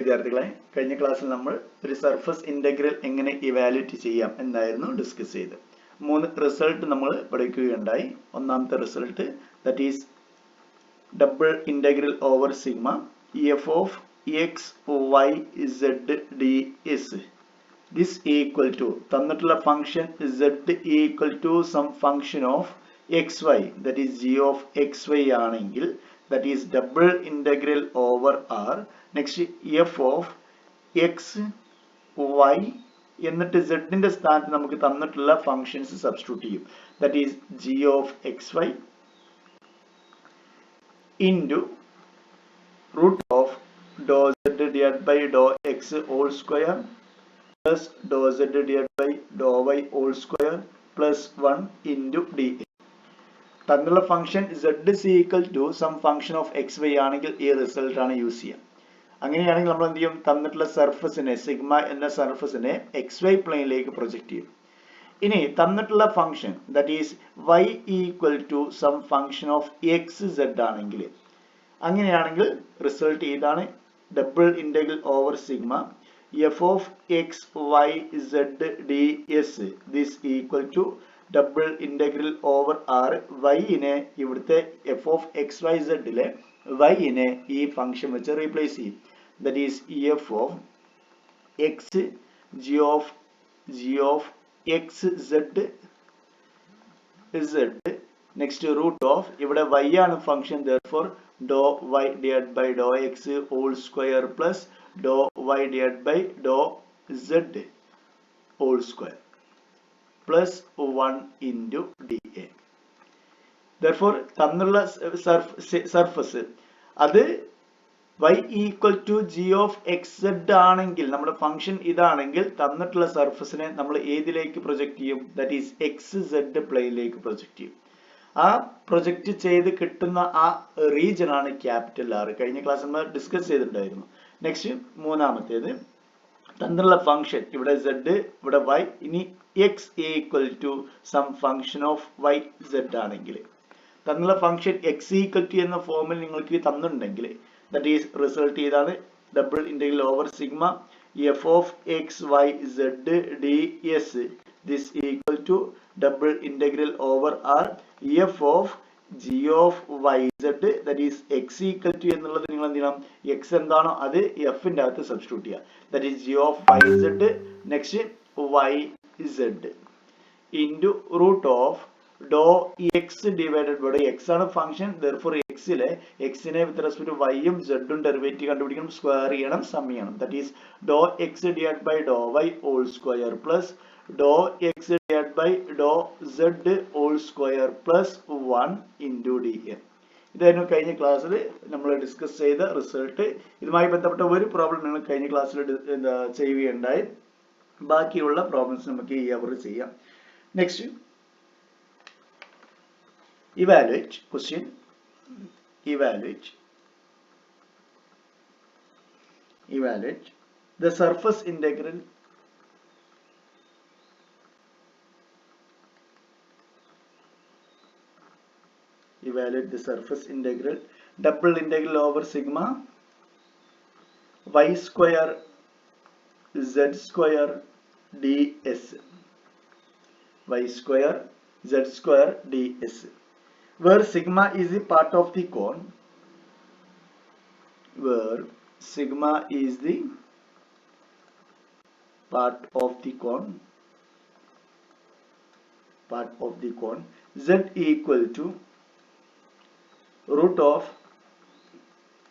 വിദ്യാർത്ഥികളെ, കഴിഞ്ഞ ക്ലാസ്സിൽ നമ്മൾ ഒരു സർഫസ് ഇന്റഗ്രൽ എങ്ങനെ ഇവാലുവേറ്റ് ചെയ്യാം എന്നായിരുന്നു ഡിസ്കസ് ചെയ്തത്. 3 റിസൾട്ട് നമ്മൾ പഠിക്കുകയുണ്ടായി. ഒന്നാമത്തെ result that is double integral over sigma F of X Y Z D S this equal to തന്നിട്ടുള്ള function z equal to some function of X Y that is G of X Y ആണെങ്കിൽ that is double integral over r. Next f of x y എന്നിട്ട് z ന്റെ സ്ഥാനത്ത് നമുക്ക് തന്നിട്ടുള്ള functions substitute ചെയ്യും. that is g of xy into root of dou z divided by dou x whole square plus dou z divided by dou y whole square plus 1 into dA. തന്നിട്ടുള്ള function z is equal to some function of xy ആണെങ്കിൽ ഈ result ആണ് use ചെയ്യുക. അങ്ങനെയാണെങ്കിൽ നമ്മൾ എന്ത് ചെയ്യും? തന്നിട്ടുള്ള സർഫസിനെ സിഗ്മ എന്ന സർഫസിനെ xy പ്ലെയിനിലേക്ക് പ്രൊജക്റ്റ് ചെയ്യും. ഇനി തന്നിട്ടുള്ള function that is y equal to some function of xz ആണെങ്കിൽ അങ്ങനെയാണെങ്കിൽ റിസൾട്ട് ഇതാണ് double integral over sigma F of X Y Z D S this equal to double integral over R വൈനെ ഇവിടുത്തെ F of X Y സെഡിലെ വൈനെ ഈ function വെച്ച് replace ചെയ്യും. That is F of X G of X Z Z next root of ഇവിടെ Y ആണ് function therefore doe Y divide by doe X whole square plus doe Y divide by doe Z whole square plus 1 into dA. Therefore തന്നുള്ള surface അത് y equal to g of xz ആണെങ്കിൽ നമ്മുടെ function ഇതാണെങ്കിൽ തന്നിട്ടുള്ള സർഫസിനെ നമ്മൾ ഏതിലേക്ക് project ചെയ്യും? That is xz പ്ലെയിനിലേക്ക് project ചെയ്യും. ആ പ്രൊജക്റ്റ് ചെയ്ത് കിട്ടുന്ന ആ റീജിയൻ ആണ് ക്യാപിറ്റൽ ആർ. കഴിഞ്ഞ ക്ലാസ്സിൽ നമ്മൾ ഡിസ്കസ് ചെയ്തിട്ടുണ്ടായിരുന്നു. നെക്സ്റ്റ് മൂന്നാമത്തേത് തന്നിട്ടുള്ള ഫംഗ്ഷൻ ഇവിടെ z ഇവിടെ y ഇനി x equal to some function of y z ആണെങ്കിൽ തന്നുള്ള ഫംഗ്ഷൻ x ഈക്വൽ ടു എന്ന ഫോമിൽ നിങ്ങൾക്ക് തന്നിട്ടുണ്ടെങ്കിൽ ദാറ്റ് ഈസ് റിസൾട്ട് ചെയ്താണ് double integral over sigma F of X Y Z D S this equal to double integral over r f of g of yz that is x equal to എന്നുള്ളത് നിങ്ങൾ എന്ത് ചെയ്യണം? x എന്താണോ അത് f ന്റെ അകത്ത് substitute ചെയ്യുക. that is g of yz next yz into root of dou x divided by x ആണ് ഫംഗ്ഷൻ therefore x ലെ x നെ with respect to y ഉം z ഉം ഡെറിവേറ്റീവ് കണ്ടുപിടിക്കണം, സ്ക്വയർ ചെയ്യണം, സം ചെയ്യണം. that is dou x divided by dou y whole square plus dou x divided by dou z whole square plus 1 into dA. ഇതായിരുന്നു കഴിഞ്ഞ ക്ലാസ്സിൽ നമ്മൾ ഡിസ്കസ് ചെയ്ത റിസൾട്ട്. ഇതുമായി ബന്ധപ്പെട്ട ഒരു പ്രോബ്ലം നിങ്ങൾ കഴിഞ്ഞ ക്ലാസ്സിൽ ചെയ്യുകയുണ്ടായി. ബാക്കിയുള്ള പ്രോബ്ലംസ് നമുക്ക് ഈ അവർ ചെയ്യാം. Next evaluate question. evaluate the surface integral double integral over sigma y square z square ds y square z square ds where sigma is the part of the cone z equal to root of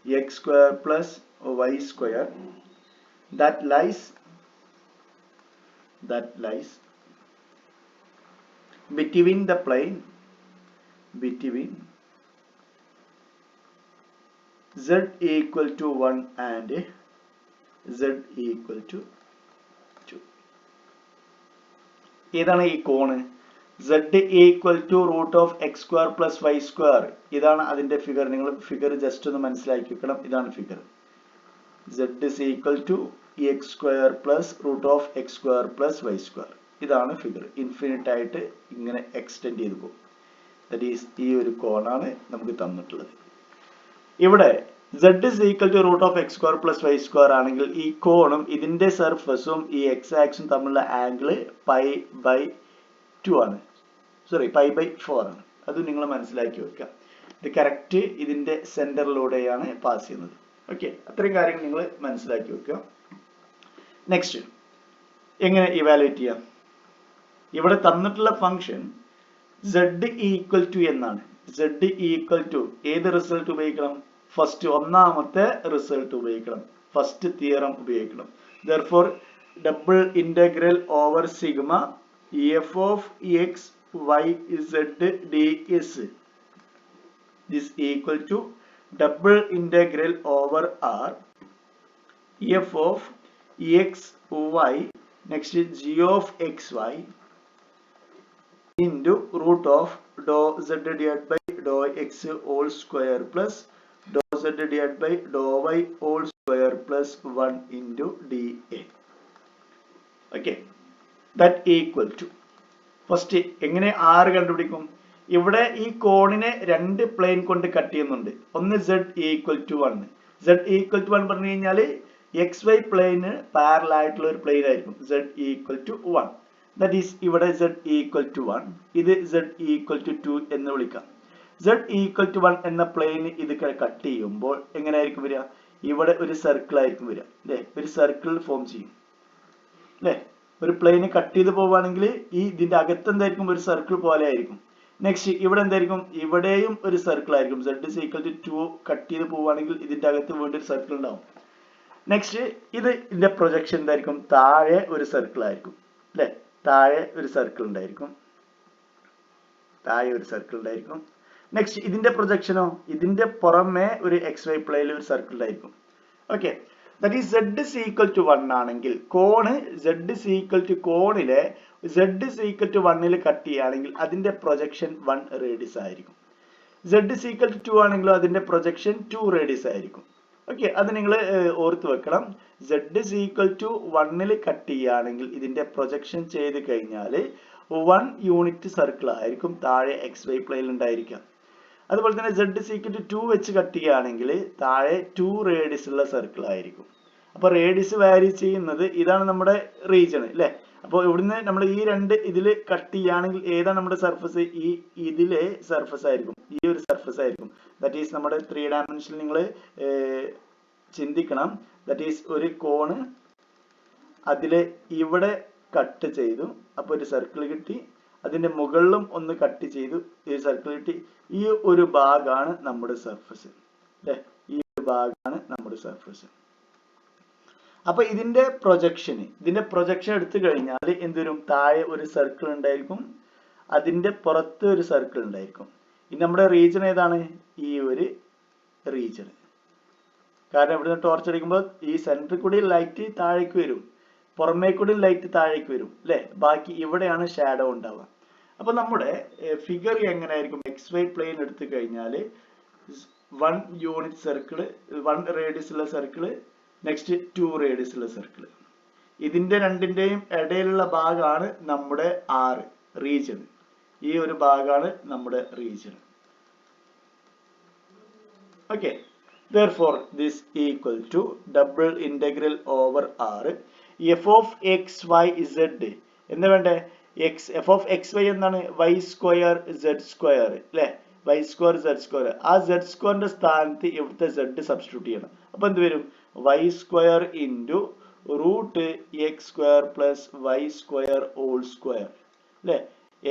x square plus y square that lies between the plane z equal to 1 and z equal to 2. ഏതാണ് ഈ cone? z equal to root of x square plus y square. ഇതാണ് അതിന്റെ figure. നിങ്ങൾ figure just ഒന്ന് മനസ്സിലാക്കി വെക്കണം. ഇതാണ് figure. z is equal to x square plus root of x square plus y square. ഇതാണ് ഫിഗർ. ഇൻഫിനിറ്റ് ആയിട്ട് ഇങ്ങനെ എക്സ്റ്റെൻഡ് ചെയ്തു പോകും. ദാറ്റ് ഈസ് ഈ ഒരു കോണാണ് നമുക്ക് തന്നിട്ടുള്ളത്. ഇവിടെ z is equal to root of x square plus y square ആണെങ്കിൽ ഈ കോണും ഇതിന്റെ സർഫസും ഈ x ആക്സും തമ്മിലുള്ള ആംഗിൾ പൈ ബൈ 2 ആണ്. സോറി പൈ ബൈ 4 ആണ്. അത് നിങ്ങൾ മനസ്സിലാക്കി വെക്കുക. ഇത് കറക്റ്റ് ഇതിന്റെ സെന്ററിലൂടെയാണ് പാസ് ചെയ്യുന്നത്. ഓക്കെ, അത്രയും കാര്യങ്ങൾ നിങ്ങൾ മനസ്സിലാക്കി വെക്കുക. നെക്സ്റ്റ് എങ്ങനെ ഇവാലുവേറ്റ് ചെയ്യാം? ഇവിടെ തന്നിട്ടുള്ള ഫംഗ്ഷൻ z ഈക്വൽ ടു എന്നാണ്. z ഈക്വൽ ടു ഏത് റിസൾട്ട് ഉപയോഗിക്കണം? ഫസ്റ്റ് ഒന്നാമത്തെ റിസൾട്ട് ഉപയോഗിക്കണം. ഫസ്റ്റ് തിയറം ഉപയോഗിക്കണം. therefore double integral over sigma f of x y z ds is equal to double integral over r f of x y next g of xy into root of dou z divided by dou x whole square plus dou z divided by dou y whole square plus 1 into dA. Okay, that equal to first എങ്ങനെ r കണ്ടുപിടിക്കും? ഇവിടെ ഈ കോണിനെ രണ്ട് plain കൊണ്ട് cut ചെയ്യുന്നുണ്ട്. ഒന്ന് z equal to 1. z equal to 1 പറഞ്ഞു കഴിഞ്ഞാൽ എക്സ് വൈ പ്ലെയിന് പാരലൽ ആയിട്ടുള്ള ഒരു പ്ലെയിൻ ആയിരിക്കും. z equal to 1. That is ഇവിടെ z ഈക്വൽ ടു 1, ഇത് z ഈക്വൽ ടു 2 എന്ന് വിളിക്കാം. z ഈക്വൽ ടു 1 എന്ന പ്ലെയിൻ ഇത് കട്ട് ചെയ്യുമ്പോൾ എങ്ങനെയായിരിക്കും വരിക? ഇവിടെ ഒരു സർക്കിൾ ആയിരിക്കും വരിക അല്ലേ? ഒരു സർക്കിൾ ഫോം ചെയ്യും അല്ലേ? ഒരു പ്ലെയിന് കട്ട് ചെയ്ത് പോവുകയാണെങ്കിൽ ഈ ഇതിന്റെ അകത്ത് എന്തായിരിക്കും? ഒരു സർക്കിൾ പോലെ ആയിരിക്കും. നെക്സ്റ്റ് ഇവിടെ എന്തായിരിക്കും? ഇവിടെയും ഒരു സർക്കിൾ ആയിരിക്കും. z is equal to 2 cut ചെയ്ത് പോവുകയാണെങ്കിൽ ഇതിന്റെ അകത്ത് വീണ്ടും ഒരു സർക്കിൾ ഉണ്ടാവും. നെക്സ്റ്റ് ഇതിന്റെ പ്രൊജക്ഷൻ എന്തായിരിക്കും? താഴെ ഒരു സർക്കിൾ ആയിരിക്കും അല്ലെ? താഴെ ഒരു സർക്കിൾ ഉണ്ടായിരിക്കും. താഴെ ഒരു സർക്കിൾ ഉണ്ടായിരിക്കും. നെക്സ്റ്റ് ഇതിന്റെ പ്രൊജക്ഷനോ? ഇതിന്റെ പുറമെ ഒരു എക്സ് വൈ പ്ലെയിനിൽ ഒരു സർക്കിൾ ഉണ്ടായിരിക്കും. Okay, that is z is equal to 1 ആണെങ്കിൽ cone z is equal to കോണിലെ z is equal to 1 ൽ കട്ട് ചെയ്യുകയാണെങ്കിൽ അതിന്റെ പ്രൊജക്ഷൻ 1 റേഡിയസ് ആയിരിക്കും. z is equal to 2 ആണെങ്കിലോ അതിന്റെ പ്രൊജക്ഷൻ 2 റേഡിയസ് ആയിരിക്കും. ഓക്കെ, അത് നിങ്ങൾ ഓർത്ത് വെക്കണം. z is equal to 1 ൽ കട്ട് ചെയ്യുകയാണെങ്കിൽ ഇതിന്റെ പ്രൊജക്ഷൻ ചെയ്ത് കഴിഞ്ഞാൽ 1 യൂണിറ്റ് സർക്കിൾ ആയിരിക്കും താഴെ എക്സ് വൈ പ്ലെയിനിൽ ഉണ്ടായിരിക്കുക. അതുപോലെ തന്നെ z is equal to 2 വെച്ച് കട്ട് ചെയ്യുകയാണെങ്കിൽ താഴെ 2 റേഡിയസ് ഉള്ള സർക്കിൾ ആയിരിക്കും. അപ്പൊ റേഡിയസ് വാരി ചെയ്യുന്നത് ഇതാണ് നമ്മുടെ റീജിയൻ അല്ലേ? അപ്പോൾ ഇവിടുന്ന് നമ്മൾ ഈ രണ്ട് ഇതിൽ കട്ട് ചെയ്യുകയാണെങ്കിൽ ഏതാണ് നമ്മുടെ സർഫസ്? ഈ ഇതിലെ സർഫസ് ആയിരിക്കും. ഈ ഒരു സർഫസ് ആയിരിക്കും. ദാറ്റ് ഈസ് നമ്മുടെ 3 ഡയമെൻഷനിൽ നിങ്ങൾ ചിന്തിക്കണം. ദാറ്റ് ഈസ് ഒരു കോണ് അതില് ഇവിടെ കട്ട് ചെയ്തു, അപ്പൊ ഒരു സർക്കിൾ കിട്ടി. അതിന്റെ മുകളിലും ഒന്ന് കട്ട് ചെയ്തു, ഈ സർക്കിൾ കിട്ടി. ഈ ഒരു ഭാഗമാണ് നമ്മുടെ സർഫസ് അല്ലെ? ഈ ഒരു ഭാഗമാണ് നമ്മുടെ സർഫസ്. അപ്പൊ ഇതിന്റെ പ്രൊജക്ഷൻ എടുത്തു കഴിഞ്ഞാൽ എന്തുവരും? താഴെ ഒരു സർക്കിൾ ഉണ്ടായിരിക്കും, അതിന്റെ പുറത്ത് ഒരു സർക്കിൾ ഉണ്ടായിരിക്കും. ഇനി നമ്മുടെ റീജിയൻ ഏതാണ്? ഈ ഒരു റീജിയൻ. കാരണം ഇവിടുന്ന് ടോർച്ച് അടിക്കുമ്പോൾ ഈ സെന്ററിൽ കൂടി ലൈറ്റ് താഴേക്ക് വരും, പുറമേ കൂടി ലൈറ്റ് താഴേക്ക് വരും അല്ലെ? ബാക്കി ഇവിടെയാണ് ഷാഡോ ഉണ്ടാവുക. അപ്പൊ നമ്മുടെ ഫിഗർ എങ്ങനെയായിരിക്കും? എക്സ് വൈ പ്ലെയിൻ എടുത്തു കഴിഞ്ഞാൽ 1 യൂണിറ്റ് സർക്കിൾ, 1 റേഡിയസ് ഉള്ള സർക്കിൾ, നെക്സ്റ്റ് 2 റേഡിയസ് ഉള്ള സർക്കിൾ. ഇതിന്റെ രണ്ടിന്റെയും ഇടയിലുള്ള ഭാഗമാണ് നമ്മുടെ റീജിയൻ. ഈ ഒരു ഭാഗമാണ് നമ്മുടെ region. Okay, therefore this equal to double integral over r f of x y z. എന്താ വേണ്ടേ? f of x y എന്താണ്? y സ്ക്വയർ z സ്ക്വയർ അല്ലെ? y square z square. ആ z സ്ക്വയറിന്റെ സ്ഥാനത്ത് ഇവിടുത്തെ z സബ്സ്റ്റിറ്റ്യൂട്ട് ചെയ്യണം. അപ്പൊ എന്ത് വരും? y square into root X square plus Y square whole square അല്ലെ?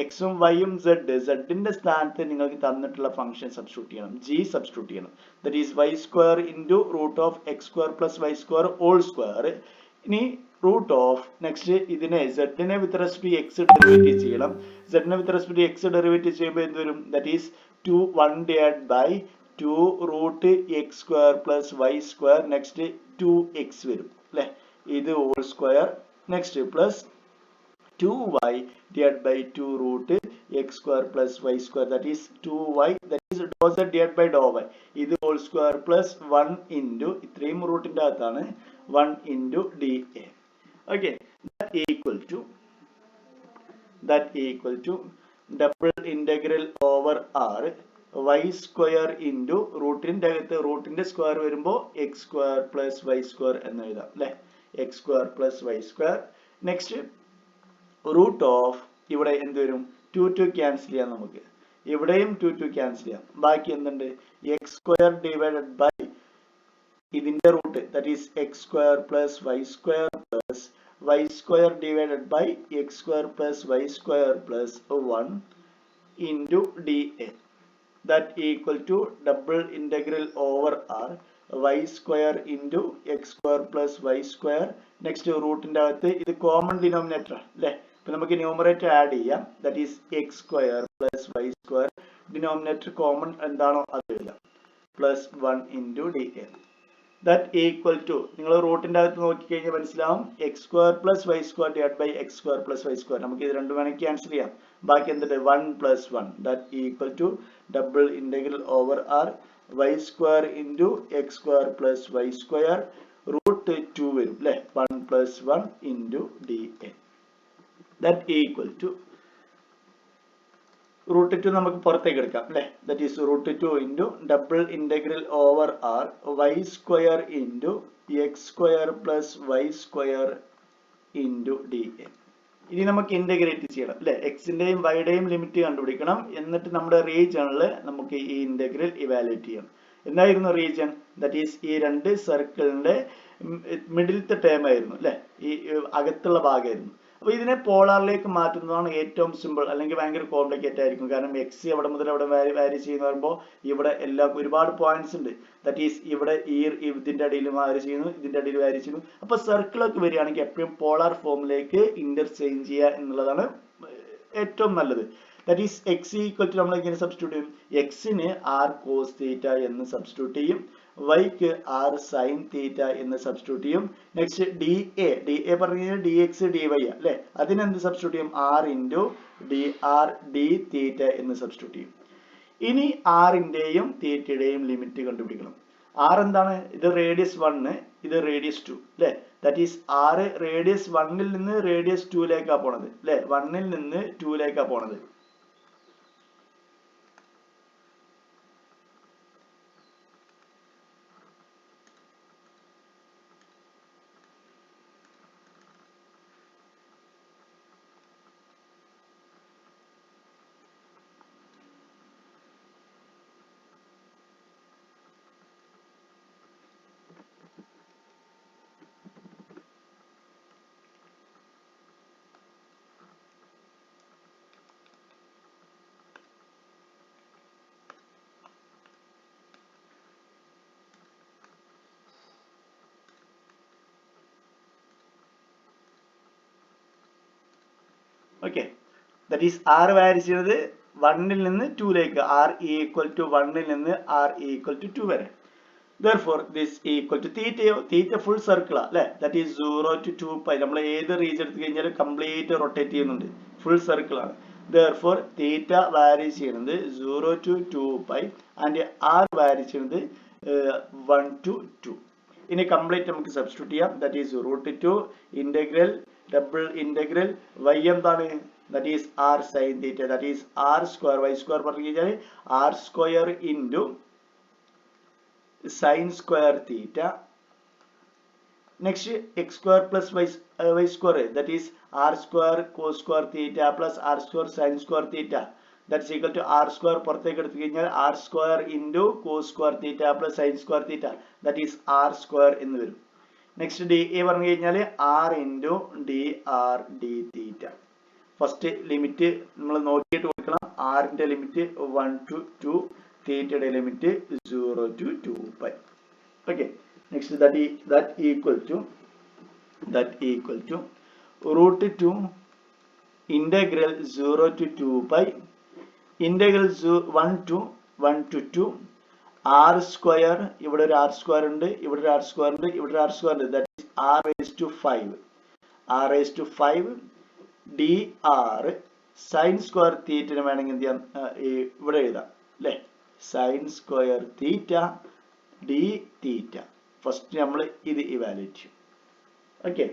എക്സും വൈയും സെഡിന്റെ സ്ഥാനത്ത് നിങ്ങൾക്ക് തന്നിട്ടുള്ള ഫംഗ്ഷൻ സബ്സ്റ്റിറ്റ്യൂട്ട് ചെയ്യണം, ജി സബ്സ്റ്റിറ്റ്യൂട്ട് ചെയ്യണം. That is Y square into root of X square plus Y square whole square. ഇനി റൂട്ട് ഓഫ് നെക്സ്റ്റ് ഇതിനെ സെഡിനെ with respect to X derivative ചെയ്യണം. സെഡിനെ with respect to X derivative ചെയ്യുമ്പോൾ എന്ത് വരും? That is 1 divide by 2 root X square plus Y square next 2x വരും അല്ലെ? ഇത് whole square next plus 2y divided by 2 root x square plus y square, that is 2y, that is dou z divided by dou y. ഇത് whole square plus 1 into ഇത്രയും റൂട്ടിന്റെ അകത്താണ് 1 into dA. Okay, that equal to double integral over r y square into റൂട്ടിന്റെ അകത്ത് റൂട്ടിന്റെ square വരുമ്പോൾ x square plus y square എന്ന് എഴുതാം അല്ലേ. x square plus y square. Next root of ഇവിടെ എന്ത് വരും? 2 ക്യാൻസൽ ചെയ്യാം നമുക്ക്. ഇവിടെയും 2 ക്യാൻസൽ ചെയ്യാം. ബാക്കി എന്തുണ്ട്? x square divided by ഇതിന്റെ root that is x square plus y square plus y square divided by x square plus y square plus 1 into dA. That equal to double integral over r y square into x square plus y square. Next റൂട്ടിന്റെ അകത്ത് ഇത് common denominator അല്ലേ. ഇപ്പൊ നമുക്ക് numerator add ചെയ്യാം. That is x square plus y square. Denominator common എന്താണോ അത് എഴുതാം. Plus 1 into dA. That equal to നിങ്ങൾ റൂട്ടിന്റെ അകത്ത് നോക്കിക്കഴിഞ്ഞാൽ മനസ്സിലാവും x square plus y square divided by x square plus y square. നമുക്ക് ഇത് രണ്ടും വേണമെങ്കിൽ ക്യാൻസൽ ചെയ്യാം. ബാക്കി എന്തുണ്ട്? 1 plus 1. That equal to double integral over r y square into x square plus y square root 2 വരും അല്ലേ. 1 plus 1 into dA. That equal to root 2 നമുക്ക് പുറത്തേക്ക് എടുക്കാം അല്ലേ. That is root 2 into double integral over r y square into x square plus y square into dA. ഇനി നമുക്ക് integrate ചെയ്യണം അല്ലേ. എക്സിന്റെയും വൈയുടെയും ലിമിറ്റ് കണ്ടുപിടിക്കണം. എന്നിട്ട് നമ്മുടെ റീജിയണിൽ നമുക്ക് ഈ ഇന്റഗ്രൽ ഇവാലുവേറ്റ് ചെയ്യണം. എന്തായിരുന്നു റീജിയൻ? ദാറ്റ് ഈസ് ഈ രണ്ട് സർക്കിളിന്റെ മിഡിലത്തെ ടേം ആയിരുന്നു അല്ലെ. ഈ അകത്തുള്ള ഭാഗമായിരുന്നു. അപ്പൊ ഇതിനെ പോളാറിലേക്ക് മാറ്റുന്നതാണ് ഏറ്റവും സിമ്പിൾ. അല്ലെങ്കിൽ ഭയങ്കര കോംപ്ലിക്കേറ്റ് ആയിരിക്കും. കാരണം എക്സ് എവിടെ മുതൽ എവിടെ വാരി ചെയ്യുന്ന പറയുമ്പോൾ ഇവിടെ ഒരുപാട് പോയിന്റ്സ് ഉണ്ട്. ദാറ്റ് ഈസ് ഇവിടെ ഇതിന്റെ അടിയിൽ വാരി ചെയ്യുന്നു, ഇതിന്റെ അടിയിൽ വാരി ചെയ്യുന്നു. അപ്പൊ സർക്കിളൊക്കെ വരികയാണെങ്കിൽ എപ്പോഴും പോളാർ ഫോമിലേക്ക് ഇന്റർചേഞ്ച് ചെയ്യുക എന്നുള്ളതാണ് ഏറ്റവും നല്ലത്. That is x equal to നമ്മൾ ഇങ്ങനെ സബ്സ്റ്റിറ്റ്യൂട്ട് ചെയ്യും. എക്സിന് ആർ കോസ് തീറ്റ എന്ന് സബ്സ്റ്റിറ്റ്യൂട്ട് ചെയ്യും. വൈക്ക് ആർ സൈൻ തീറ്റ എന്ന് സബ്സ്റ്റിറ്റ്യൂട്ട് ചെയ്യും. നെക്സ്റ്റ് ഡി എ പറഞ്ഞു കഴിഞ്ഞാൽ ഡി എക്സ് ഡി വൈ അല്ലെ. അതിനെന്ത് സബ്സ്റ്റിറ്റ്യൂട്ട് ചെയ്യും? R into D R D theta എന്ന് സബ്സ്റ്റിറ്റ്യൂട്ട് ചെയ്യും. ഇനി ആറിന്റെയും തീറ്റയുടെയും ലിമിറ്റ് കണ്ടുപിടിക്കണം. ആർ എന്താണ്? ഇത് റേഡിയസ് 1, ഇത് റേഡിയസ് 2 അല്ലെ. ദാറ്റ് ഈസ് ആറ് റേഡിയസ് 1ൽ നിന്ന് റേഡിയസ് 2ലേക്കാണ് പോണത് അല്ലെ. 1ൽ നിന്ന് 2ലേക്കാണ് പോണത്. ഓക്കെ. ദാറ്റ് ഈസ് ആർ വാരി ചെയ്യുന്നത് 1ൽ നിന്ന് 2ലേക്ക്. ആർ ഈക്വൽ ടു 1ൽ നിന്ന് ആർ ഈക്വൽ ടു 2 വരെ. Therefore this equal to തീറ്റയോ? തീറ്റ ഫുൾ സർക്കിളാ അല്ലെ. That is 0 to 2π. നമ്മൾ ഏത് റീജിയൻ എടുത്തു കഴിഞ്ഞാലും കംപ്ലീറ്റ് റൊട്ടേറ്റ് ചെയ്യുന്നുണ്ട്. ഫുൾ സർക്കിളാണ്. Therefore തീറ്റ വാരി ചെയ്യുന്നത് 0 to 2π ആൻഡ് ആർ വാരി ചെയ്യുന്നത് 1 to 2. ഇനി കംപ്ലീറ്റ് നമുക്ക് സബ്സ്റ്റിറ്റ്യൂട്ട് ചെയ്യാം. That is √2 integral double integral y എന്താണ്? That is r sine theta. That is r square. Y square പറഞ്ഞു കഴിഞ്ഞാൽ r square into sine square theta. Next x square plus Y square. That is r square cos square theta plus r square sine square theta. That's equal to r square പുറത്തേക്ക് എടുത്തു കഴിഞ്ഞാൽ r square into cos square theta plus sine square theta. That is r square എന്ന് വരും. Next D A പറഞ്ഞു കഴിഞ്ഞാൽ R into D R D theta. First limit നമ്മൾ നോക്കിയിട്ട് കൊടുക്കണം. ആറിന്റെ ലിമിറ്റ് 1 to 2, തീറ്റയുടെ limit 0 to 2π. Okay. Next that equal to √2 integral 0 to 2π integral 1 to 2 R square. ഇവിടെ ഒരു ആർ സ്ക്വയർ ഉണ്ട്, ഇവിടെ ഒരു ആർ സ്ക്വയർ ഉണ്ട്, ഇവിടെ ഒരു ആർ സ്ക്വയർ ഉണ്ട്. That is R raise to 5. R raise to 5 D R sine square തീറ്റന് വേണമെങ്കിൽ എന്ത് ചെയ്യാം? ഇവിടെ എഴുതാം അല്ലെ. Sine square theta D theta. First നമ്മൾ ഇത് ഇവാലുവേറ്റ് ചെയ്യും. Okay.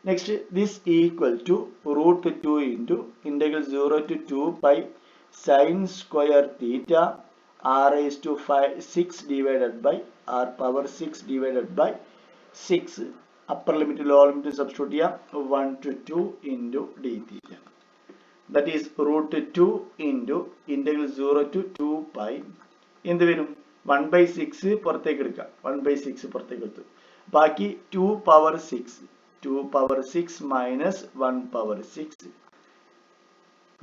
Next this equal to √2 into integral 0 to 2π sine square theta r raised to 6 divided by r power 6 divided by 6. Upper limit lower limit substitute ചെയ്യാം. 1 to 2 into d theta. That is root 2 into integral 0 to 2 pi. എന്ത് വരും? 1 by 6 പുറത്തേക്ക് എടുക്കാം. 1 by 6 പുറത്തേക്ക് എടുത്തു. ബാക്കി 2 power 6. 2 power 6 minus 1 power 6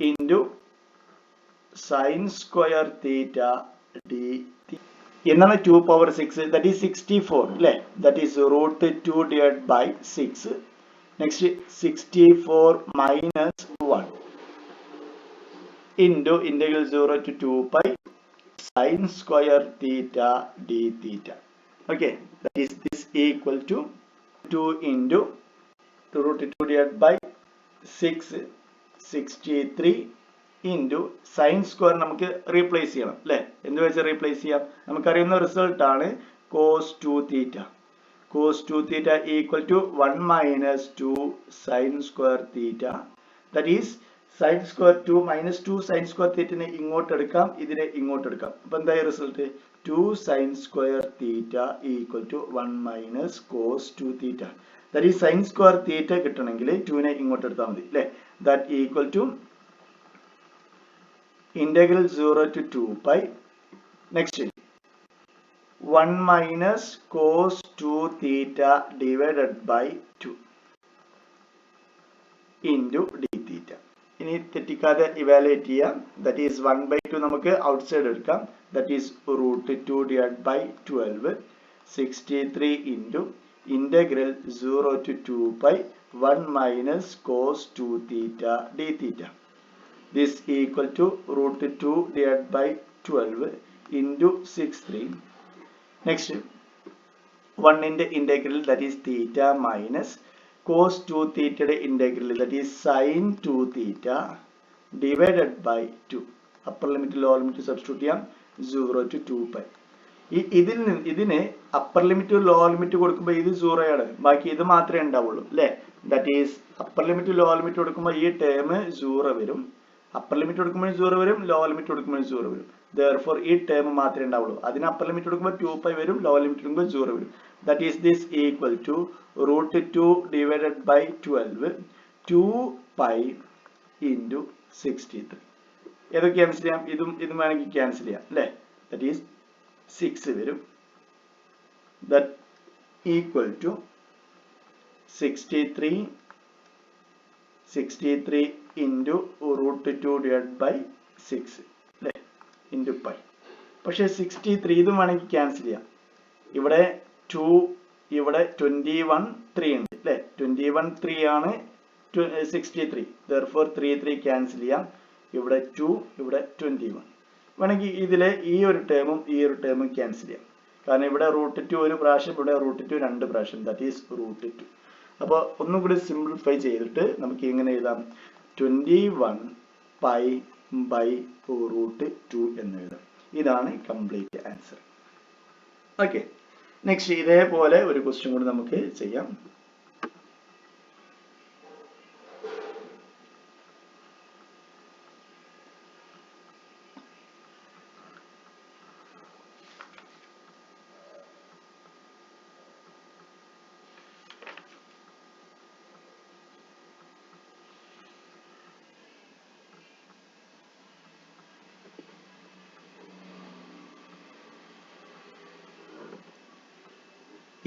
into sin square theta d theta. എന്താണ് 2 power 6? That is 64 അല്ലേ? That is root 2 divided by 6. Next 64 minus 1 into integral 0 to 2 pi sin square theta d theta. Okay, that is this equal to 2 into root 2 divided by 6 63 into sin square നമുക്ക് replace ചെയ്യണം അല്ലേ? എന്ത് വെച്ച് replace ചെയ്യാം? നമുക്കറിയുന്ന result ആണ് cos 2 theta. Cos 2 theta equal to 1 minus 2 sin square theta. That is sin square 2 minus 2 sin square theta നെ ഇങ്ങോട്ട് എടുക്കാം, ഇതിനെ ഇങ്ങോട്ട് എടുക്കാം. അപ്പോൾ എന്തായി result? 2 sin square theta equal to 1 minus cos 2 theta. That is sin square theta കിട്ടണമെങ്കിൽ 2 നെ ഇങ്ങോട്ട് എടുത്താൽ മതി അല്ലേ? That equal to integral 0 to 2 pi. Next 1 minus cos 2 theta divided by 2 into d theta. ഇനി തെറ്റിക്കാതെ ഇവാലുവേറ്റ് ചെയ്യാം. That is 1 by 2 നമുക്ക് outside എടുക്കാം. That is root 2 divided by 12 63 into integral 0 to 2 pi 1 minus cos 2 theta d theta. This equal to root 2 divided by 12 into 63. Next 1 in the integral, that is theta minus cos 2 theta integral, that is sin 2 theta divided by 2. Upper limit lower limit substitute ചെയ്യാം. 0 to 2 pi. ഇതിന് upper limit lower limit കൊടുക്കുമ്പോൾ ഇത് 0 ആണ്, ബാക്കി ഇത് മാത്രമേ ഉണ്ടാവുള്ളൂ അല്ലേ? That is upper limit lower limit കൊടുക്കുമ്പോൾ ഈ ടേം 0 വരും. അപ്പർ ലിമിറ്റ് കൊടുക്കുമ്പോൾ 0 വരും, ലോവർ ലിമിറ്റ് കൊടുക്കുമ്പോൾ 0 വരും. Therefore ഈ ടേം മാത്രമേ ഉണ്ടാവുള്ളൂ. അതിന് അപ്പർ ലിമിറ്റ് കൊടുക്കുമ്പോൾ 2 pi വരും, ലോവർ ലിമിറ്റ് കൊടുക്കുമ്പോൾ 0 വരും. That is this equal to root 2 divided by 12 2 pi into 63. ഏതൊക്കെ ക്യാൻസൽ ചെയ്യാം? ഇതും വേണമെങ്കിൽ ക്യാൻസൽ ചെയ്യാം അല്ലേ? That is 6 വരും. That equal to 63 into root 2 divided by 6 അല്ലേ? Into pi. പക്ഷേ 63 ഇതും വേണമെങ്കിൽ ക്യാൻസൽ ചെയ്യാം. ഇവിടെ 2, ഇവിടെ 21 3 ഉണ്ട് അല്ലേ? 21 3 ആണ് 63. Therefore 3 ക്യാൻസൽ ചെയ്യാം. ഇവിടെ 2, ഇവിടെ 21. വേണമെങ്കിൽ ഇതിലെ ഈ ഒരു ടേമും ഈ ഒരു ടേമും ക്യാൻസൽ ചെയ്യാം. കാരണം ഇവിടെ റൂട്ട് 2 ഒരു പ്രാവശ്യം, ഇവിടെ റൂട്ട് 2 2 പ്രാവശ്യം. That is root 2. അപ്പോൾ ഒന്നും കൂടി സിംപ്ലിഫൈ ചെയ്തിട്ട് നമുക്ക് എങ്ങനെ എഴുതാം? 21 pi by root 2 എന്ന് എഴുതാം. ഇതാണ് കംപ്ലീറ്റ് ആൻസർ. ഓക്കെ, നെക്സ്റ്റ് ഇതേപോലെ ഒരു ക്വസ്റ്റ്യൻ കൂടി നമുക്ക് ചെയ്യാം.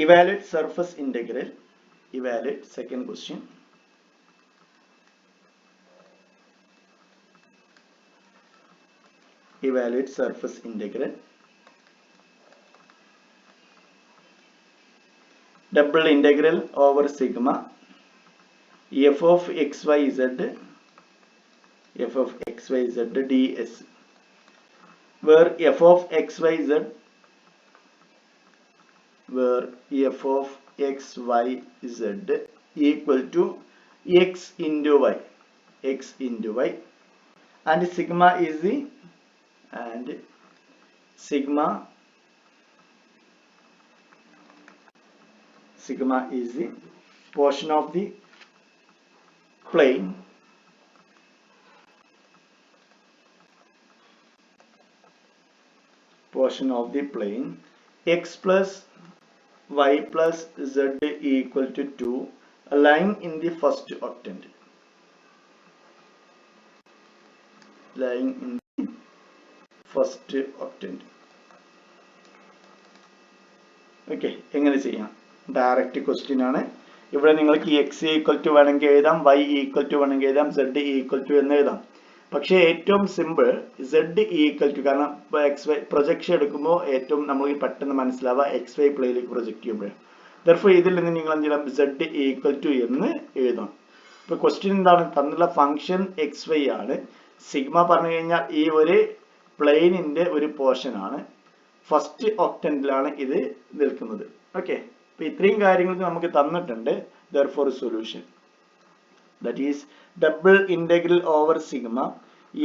Evaluate surface integral. Evaluate second question. Evaluate surface integral. Double integral over sigma f of xyz ds, where f of xyz equal to x into y, and sigma is the portion of the plane portion of the plane x plus y plus z equal to 2 lying in the first octant. Lying in the first octant. Okay, എങ്ങനെ ചെയ്യാം? Direct question ആണ്. ഇവിടെ നിങ്ങൾക്ക് X equal to വേണമെങ്കിൽ എഴുതാം, Y equal to വേണമെങ്കിൽ എഴുതാം, Z equal to എന്ന് എഴുതാം. പക്ഷേ ഏറ്റവും സിമ്പിൾ സെഡ് ഈക്വൽ ടു, കാരണം എക്സ് വൈ പ്രൊജക്ഷൻ എടുക്കുമ്പോൾ ഏറ്റവും നമുക്ക് പെട്ടെന്ന് മനസ്സിലാവുക എക്സ് വൈ പ്ലേയിലേക്ക് പ്രൊജക്ട് ചെയ്യുമ്പോഴാണ്. ദർഫോർ ഇതിൽ നിന്ന് നിങ്ങൾ എന്ത് ചെയ്യണം? സെഡ് ഈക്വൽ ടു എന്ന് എഴുതാം. ഇപ്പൊ ക്വസ്റ്റ്യൻ എന്താണ്? തന്നുള്ള ഫംഗ്ഷൻ എക്സ് വൈ ആണ്. സിഗ്മ പറഞ്ഞു കഴിഞ്ഞാൽ ഈ ഒരു പ്ലെയിനിന്റെ ഒരു പോർഷൻ ആണ്. ഫസ്റ്റ് ഒക്ടന്റിലാണ് ഇത് നിൽക്കുന്നത്. ഓക്കെ, അപ്പൊ ഇത്രയും കാര്യങ്ങൾ നമുക്ക് തന്നിട്ടുണ്ട്. Therefore solution that is double integral over sigma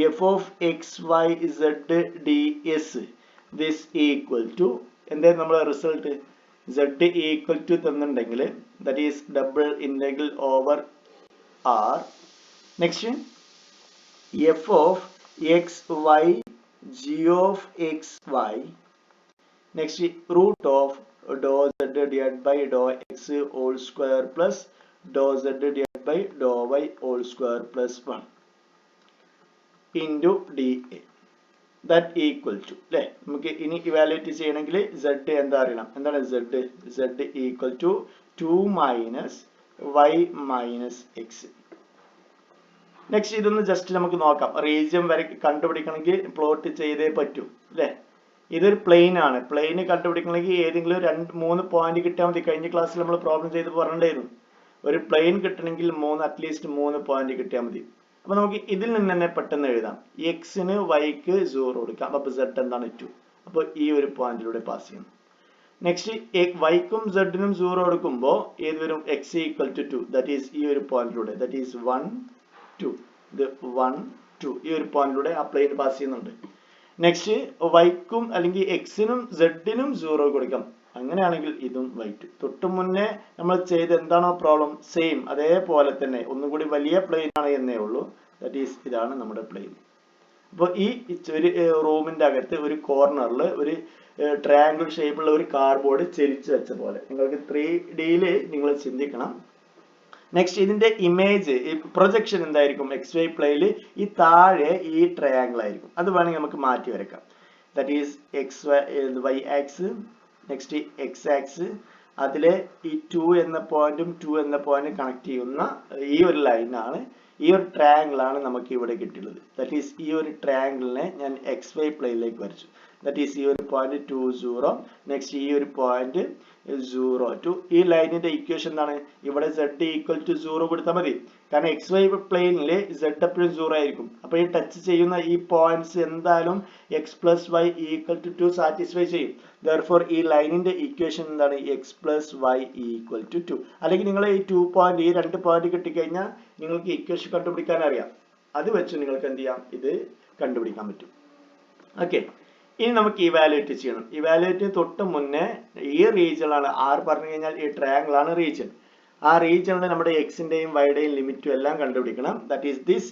F of X Y Z D S this equal to എന്തായാലും നമ്മുടെ റിസൾട്ട് സെഡ് ഈക്വൽ ടു തന്നിട്ടുണ്ടെങ്കിൽ that is double integral over r. Next f of X y g of X y. Next, root of dou z divided by dou x whole square plus dou z divided by dou y whole square plus 1 into dA. That equal to, അല്ലേ? നമുക്ക് ഇനി evaluate ചെയ്യണമെങ്കിൽ z എന്താ അറിയണം? എന്താണ് z? z equal to 2 minus y minus x. Next ഇതൊന്ന് just നമുക്ക് നോക്കാം. റീജിയൻ വരെ കണ്ടുപിടിക്കണമെങ്കിൽ പ്ലോട്ട് ചെയ്തേ പറ്റൂ, അല്ലേ? ഇതൊരു പ്ലെയിൻ ആണ്. പ്ലെയിന് കണ്ടുപിടിക്കണമെങ്കിൽ ഏതെങ്കിലും 2-3 പോയിന്റ് കിട്ടിയാൽ മതി. കഴിഞ്ഞ ക്ലാസ്സിൽ നമ്മൾ പ്രോബ്ലം ചെയ്ത് പറഞ്ഞിട്ടുണ്ടായിരുന്നു. ഒരു പ്ലെയിൻ കിട്ടണമെങ്കിൽ അറ്റ്ലീസ്റ്റ് 3 പോയിന്റ് കിട്ടിയാൽ മതി. അപ്പൊ നമുക്ക് ഇതിൽ നിന്ന് തന്നെ പെട്ടെന്ന് എഴുതാം. എക്സിന് വൈക്ക് 0 കൊടുക്കാം. അപ്പൊ z എന്താണ്? 2. അപ്പൊ ഈ ഒരു പോയിന്റിലൂടെ പാസ് ചെയ്യണം. നെക്സ്റ്റ് വൈക്കും സെഡിനും 0 കൊടുക്കുമ്പോൾ ഏത് വരും? x equal to 2. That is ഈ ഒരു പോയിന്റിലൂടെ, ദാറ്റ് ഈസ് 1 2. ഇത് 1 2 ഈ ഒരു പോയിന്റിലൂടെ ആ പ്ലെയിൻ പാസ് ചെയ്യുന്നുണ്ട്. നെക്സ്റ്റ് വൈക്കും അല്ലെങ്കിൽ എക്സിനും സെഡിനും 0 കൊടുക്കാം. അങ്ങനെയാണെങ്കിൽ ഇതും y2. തൊട്ട് മുന്നേ നമ്മൾ ചെയ്ത് എന്താണോ പ്രോബ്ലം സെയിം അതേപോലെ തന്നെ ഒന്നും കൂടി വലിയ പ്ലെയിൻ ആണ് എന്നേ ഉള്ളൂ. ദാറ്റ് ഈസ് ഇതാണ് നമ്മുടെ പ്ലെയിൻ. അപ്പോൾ ഈ ഒരു റൂമിന്റെ അകത്ത് ഒരു കോർണറിൽ ഒരു ട്രയാങ്കിൾ ഷേപ്പുള്ള ഒരു കാർഡ്ബോർഡ് ചെരിച്ചു വെച്ച പോലെ നിങ്ങൾക്ക് 3D നിങ്ങൾ ചിന്തിക്കണം. നെക്സ്റ്റ് ഇതിന്റെ ഇമേജ് പ്രൊജക്ഷൻ എന്തായിരിക്കും? എക്സ് വൈ പ്ലെയിനിൽ ഈ താഴെ ഈ ട്രയാങ്കിൾ ആയിരിക്കും. അത് വേണമെങ്കിൽ നമുക്ക് മാറ്റി വരയ്ക്കാം. That is x y axis, next x axis, അതിലെ ഈ 2 എന്ന പോയിന്റും 2 എന്ന പോയിന്റും കണക്ട് ചെയ്യുന്ന ഈ ഒരു ലൈനാണ്, ഈ ഒരു ട്രയാങ്കിൾ ആണ് നമുക്ക് ഇവിടെ കിട്ടിയുള്ളത്. ദാറ്റ് ഈസ് ഈ ഒരു ട്രയാങ്കിളിനെ ഞാൻ എക്സ് വൈ പ്ലെയിനിലേക്ക് വരച്ചു. ദാറ്റ് ഈസ് ഈ ഒരു പോയിന്റ് 2 0, നെക്സ്റ്റ് ഈ ഒരു പോയിന്റ് 0 2. ഈ ലൈനിന്റെ ഇക്വേഷൻ എന്താണ്? ഇവിടെ z ഈക്വൽ ടു 0 കൊടുത്താൽ മതി. കാരണം എക്സ് വൈ പ്ലെയിനിൽ z എപ്പോഴും 0 ആയിരിക്കും. അപ്പൊ ഈ ടച്ച് ചെയ്യുന്ന ഈ പോയിന്റ്സ് എന്തായാലും x plus y equal to 2 satisfy ചെയ്യും. ദർഫോർ ഈ ലൈനിന്റെ ഇക്വേഷൻ എന്താണ്? x plus y equal to 2. അല്ലെങ്കിൽ നിങ്ങൾ ഈ 2 പോയിന്റ് ഈ 2 പോയിന്റ് കിട്ടിക്കഴിഞ്ഞാൽ നിങ്ങൾക്ക് ഇക്വേഷൻ കണ്ടുപിടിക്കാൻ അറിയാം. അത് വെച്ച് നിങ്ങൾക്ക് എന്ത് ചെയ്യാം? ഇത് കണ്ടുപിടിക്കാൻ പറ്റും. ഓക്കെ, ഇനി നമുക്ക് ഇവാലുവേറ്റ് ചെയ്യണം. ഇവാലുവേറ്റ് തൊട്ട് മുന്നേ ഈ റീജിയൻ ആണ് ആർ പറഞ്ഞു കഴിഞ്ഞാൽ ഈ ട്രയാങ്കിൾ ആണ് റീജിയൻ. ആ റീജിയനിൽ നമ്മുടെ എക്സിന്റെയും വൈയുടെയും ലിമിറ്റും എല്ലാം കണ്ടുപിടിക്കണം. That is this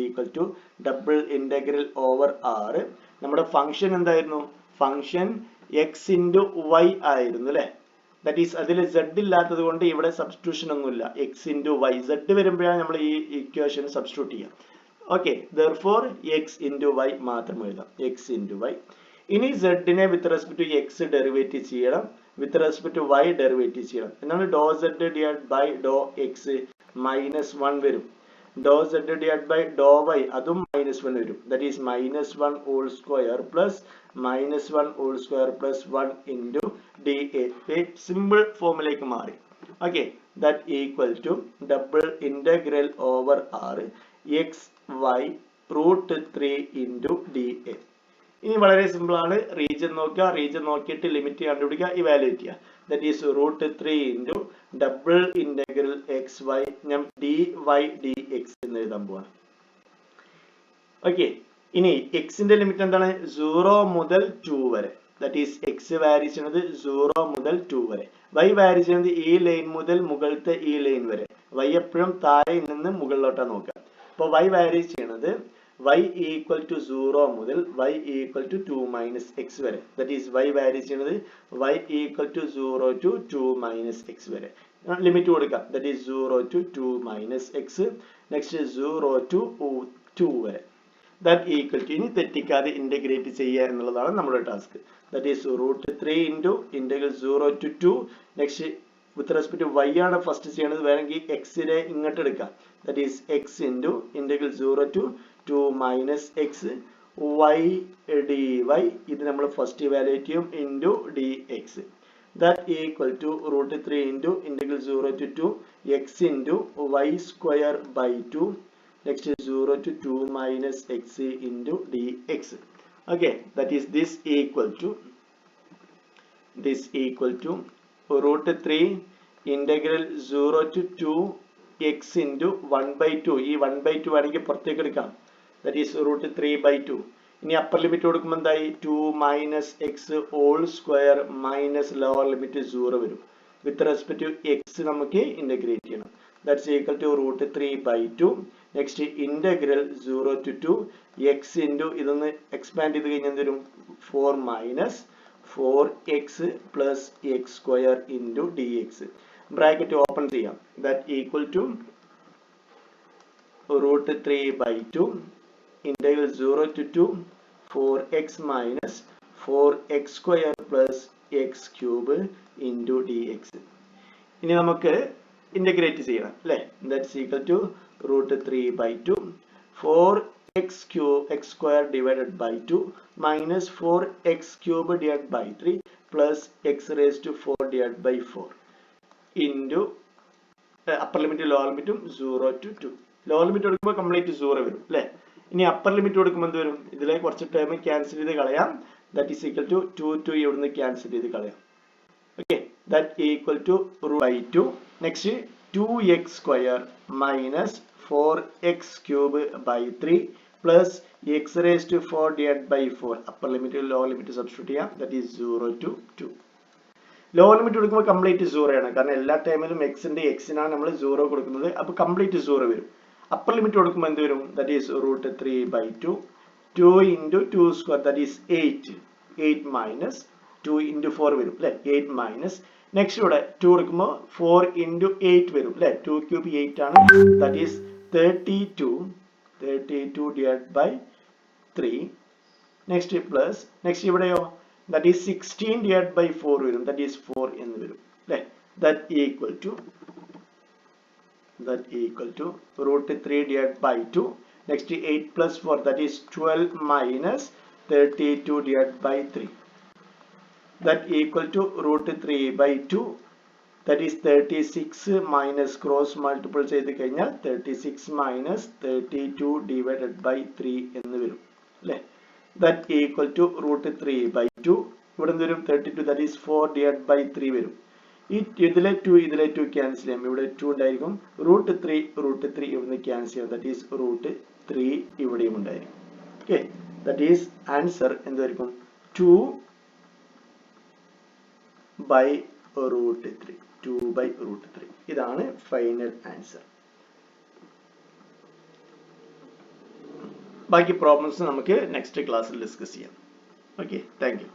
equal to double integral over r. നമ്മുടെ ഫംഗ്ഷൻ എന്തായിരുന്നു? ഫംഗ്ഷൻ എക്സ് ഇൻറ്റു വൈ ആയിരുന്നു, അല്ലെ? ദാറ്റ് ഈസ് അതിൽ z ഇല്ലാത്തത് കൊണ്ട് ഇവിടെ സബ്സ്റ്റിറ്റ്യൂഷൻ ഒന്നുമില്ല. എക്സ് ഇൻറ്റു വൈ, z വരുമ്പോഴാണ് നമ്മൾ ഈ ഇക്വേഷൻ സബ്സ്റ്റിറ്റ്യൂട്ട് ചെയ്യുക. Okay, therefore x into y മാത്രം എഴുതാം. x into y. ഇനി z നെ with respect to x derivate ചെയ്യണം, with respect to y derivate ചെയ്യണം. എന്നാൽ doe z divide by doe x -1 വരും. Doe z divide by doe y അതും -1 വരും. That is -1 whole square plus -1 whole square plus 1 into dA. Simple ഫോമിലേക്ക് മാറി. Okay, that equal to double integral over r x y root 3 into dA. ഇനി വളരെ simple ആണ്. Region നോക്കുക, region നോക്കിയിട്ട് limit കണ്ടുപിടിക്കുക, ഇവാലുവേറ്റ് ചെയ്യുക. That is root 3 into double integral x y. ഞാൻ dy dx എന്ന് എഴുതാൻ പോവാണ്. ഓക്കെ, ഇനി എക്സിന്റെ ലിമിറ്റ് എന്താണ്? 0 മുതൽ 2 വരെ. ദാറ്റ് ഈസ് എക്സ് വാരി ചെയ്യുന്നത് 0 മുതൽ 2 വരെ. വൈ വാരി ചെയ്യുന്നത് ഈ ലൈൻ മുതൽ മുകളിലത്തെ ഈ ലൈൻ വരെ. വൈ എപ്പോഴും താഴെ നിന്ന് മുകളിലോട്ടാണ് നോക്കുക. അപ്പോൾ y വാരി ചെയ്യണത് y equal to 0 മുതൽ y equal to 2 minus x വരെ. That is y വാരി ചെയ്യുന്നത് y equal to 0 to 2 minus x വരെ. ലിമിറ്റ് കൊടുക്കാം. That is 0 to 2 minus x. Next 0 to 2 വരെ. That equal to, ഇനി തെറ്റിക്കാതെ ഇന്റഗ്രേറ്റ് ചെയ്യുക എന്നുള്ളതാണ് നമ്മുടെ task. That is root 3 into integral 0 to 2. Next with respect to y ആണ് ഫസ്റ്റ് ചെയ്യേണ്ടത്. വേണമെങ്കിൽ x നെ ഇങ്ങോട്ട് എടുക്കാം. That is x into integral 0 to 2 minus x y dy. ഇത് നമ്മൾ ഫസ്റ്റ് ഇവാലുവേറ്റ് ചെയ്യും into dx. That equal to root 3 into integral 0 to 2 x into y square by 2. Next is 0 to 2 minus x into dx. Okay, that is this equal to root 3 integral 0 to 2 x into 1 by 2. ഈ 1 by 2 ആണെങ്കിൽ പുറത്തേക്ക് എടുക്കാം. That is root 3 by 2. ഇനി upper limit കൊടുക്കുമ്പോൾ എന്തായി 2 minus x whole square minus lower limit 0 വരും. With respect to x നമുക്ക് integrate ചെയ്യണം. That's equal to root 3 by 2. Next integral 0 to 2 x into ഇതൊന്ന് എക്സ്പാൻഡ് ചെയ്ത് കഴിഞ്ഞാൽ എന്ത് വരും 4 minus 4x plus x square into dx. Bracket open ചെയ്യാം. That equal to root 3 by 2 integral 0 to 2 4x minus 4x square plus x cube into dx. ഇനി നമുക്ക് integrate ചെയ്യണം അല്ലേ. That's equal to root 3 by 2 4x cube x square divided by 2 minus 4x cube divided by 3 plus x raised to 4 divided by 4 into upper limit lower limit 0 to 2. Lower limit കൊടുക്കുമ്പോൾ complete 0 വരും അല്ലേ. ഇനി upper limit കൊടുക്കുമ്പോൾ എന്ത് വരും ഇതിലെ കുറച്ച് term cancel ചെയ്ത് കളയാം. That is equal to 2 ഇവിടുന്ന് ക്യാൻസൽ ചെയ്ത് കളയാം. Okay, that equal to root by 2. Next 2x square minus 4x cube by 3 plus x raised to 4 divided by 4. Upper limit lower limit substitute ചെയ്യാം. That is 0 to 2. Lower limit കൊടുക്കുമ്പോൾ complete 0 ആണ്. കാരണം എല്ലാ ടൈമിലും എക്സിന്റെ എക്സിനാണ് നമ്മൾ 0 കൊടുക്കുന്നത്. അപ്പോൾ കംപ്ലീറ്റ് 0 വരും. അപ്പർ ലിമിറ്റ് കൊടുക്കുമ്പോൾ എന്ത് വരും that is root 3 by 2 2 into 2 square that is 8 minus 2 into 4 വരും അല്ലേ. 8 minus നെക്സ്റ്റ് ഇവിടെ 2 കൊടുക്കുമ്പോൾ 4 into 8 വരും അല്ലേ. 2 cube 8 ആണ്. that is 32 divided by 3. Next plus next ഇവിടെയോ that is 16 divided by 4 വരും. that is 4 എന്ന് വരും അല്ലേ. that equal to root 3 divided by 2. Next 8 plus 4 that is 12 minus 32 divided by 3. That equal to root 3 by 2. That is 36 minus cross multiple ചെയ്ത് കഴിഞ്ഞാൽ 36 minus 32 divided by 3 എന്ന് വരും അല്ലേ. That equal to root 3 by 2. ഇവിടെ നിന്ന് വരും 32 that is 4 divided by 3 വരും. ഇതിലെ 2 ക്യാൻസൽ ചെയ്യാം. ഇവിടെ 2 ഉണ്ടായിരിക്കും. root 3 ഇവിടുന്ന് ക്യാൻസൽ ചെയ്യാം. that is root 3 ഇവിടെയും ഉണ്ടായിരിക്കും. okay, that is answer എന്തായിരിക്കും 2 by root 3. 2 by root 3. ഇതാണ് ഫൈനൽ ആൻസർ. ബാക്കി പ്രോബ്ലംസ് നമുക്ക് നെക്സ്റ്റ് ക്ലാസ്സിൽ ഡിസ്കസ് ചെയ്യാം. Okay, thank you.